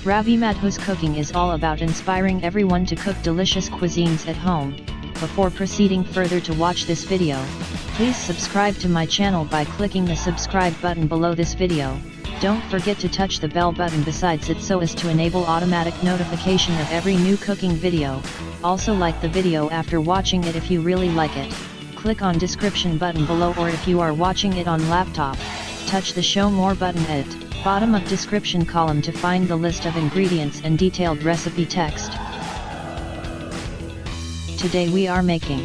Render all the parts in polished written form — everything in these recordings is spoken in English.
Ravi Madhu's cooking is all about inspiring everyone to cook delicious cuisines at home. Before proceeding further to watch this video, please subscribe to my channel by clicking the subscribe button below this video. Don't forget to touch the bell button besides it so as to enable automatic notification of every new cooking video. Also like the video after watching it if you really like it. Click on description button below, or if you are watching it on laptop, touch the show more button at bottom of description column to find the list of ingredients and detailed recipe text. Today we are making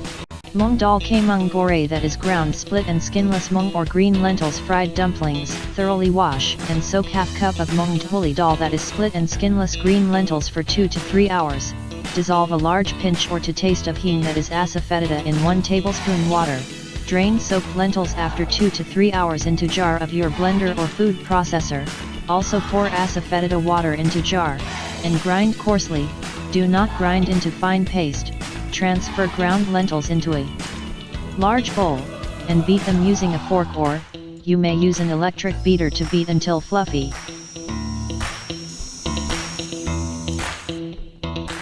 Moong Daal ke Mangore, that is ground split and skinless mung or green lentils fried dumplings. Thoroughly wash and soak half cup of Moong Daal, that is split and skinless green lentils, for 2 to 3 hours. Dissolve a large pinch or to taste of hing, that is Asafoetida, in 1 tablespoon water. Drain soaked lentils after 2 to 3 hours into jar of your blender or food processor. Also pour Asafoetida water into jar, and grind coarsely. Do not grind into fine paste. Transfer ground lentils into a large bowl, and beat them using a fork, or you may use an electric beater to beat until fluffy.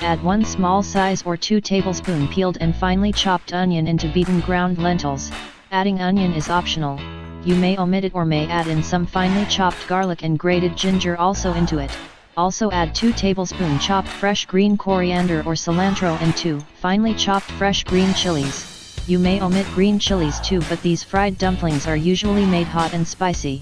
Add 1 small size or 2 tablespoon peeled and finely chopped onion into beaten ground lentils. Adding onion is optional. You may omit it or may add in some finely chopped garlic and grated ginger also into it. Also add 2 tablespoon chopped fresh green coriander or cilantro and 2 finely chopped fresh green chilies. You may omit green chilies too, but these fried dumplings are usually made hot and spicy.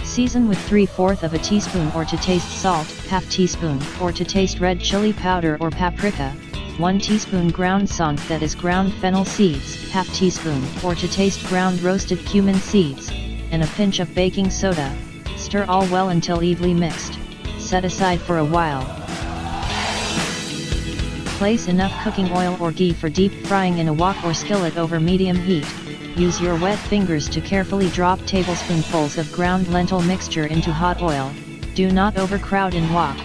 Season with 3/4 of a teaspoon or to taste salt, half teaspoon or to taste red chili powder or paprika, 1 teaspoon ground saunf, that is ground fennel seeds, half teaspoon or to taste ground roasted cumin seeds, and a pinch of baking soda. Stir all well until evenly mixed. Set aside for a while. Place enough cooking oil or ghee for deep frying in a wok or skillet over medium heat. Use your wet fingers to carefully drop tablespoonfuls of ground lentil mixture into hot oil. Do not overcrowd in wok.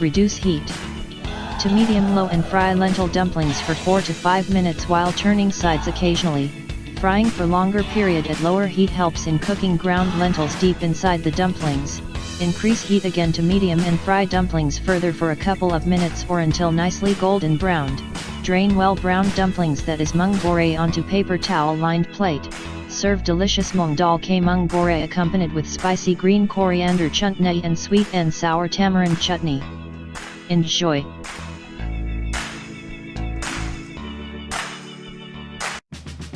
Reduce heat to medium-low and fry lentil dumplings for 4 to 5 minutes while turning sides occasionally. Frying for longer period at lower heat helps in cooking ground lentils deep inside the dumplings. Increase heat again to medium and fry dumplings further for a couple of minutes or until nicely golden browned. Drain well browned dumplings, that is Mangore, onto paper towel lined plate. Serve delicious Moong Daal ke Mangore accompanied with spicy green coriander chutney and sweet and sour tamarind chutney. Enjoy!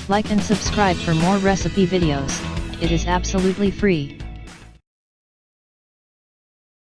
Like and subscribe for more recipe videos. It is absolutely free.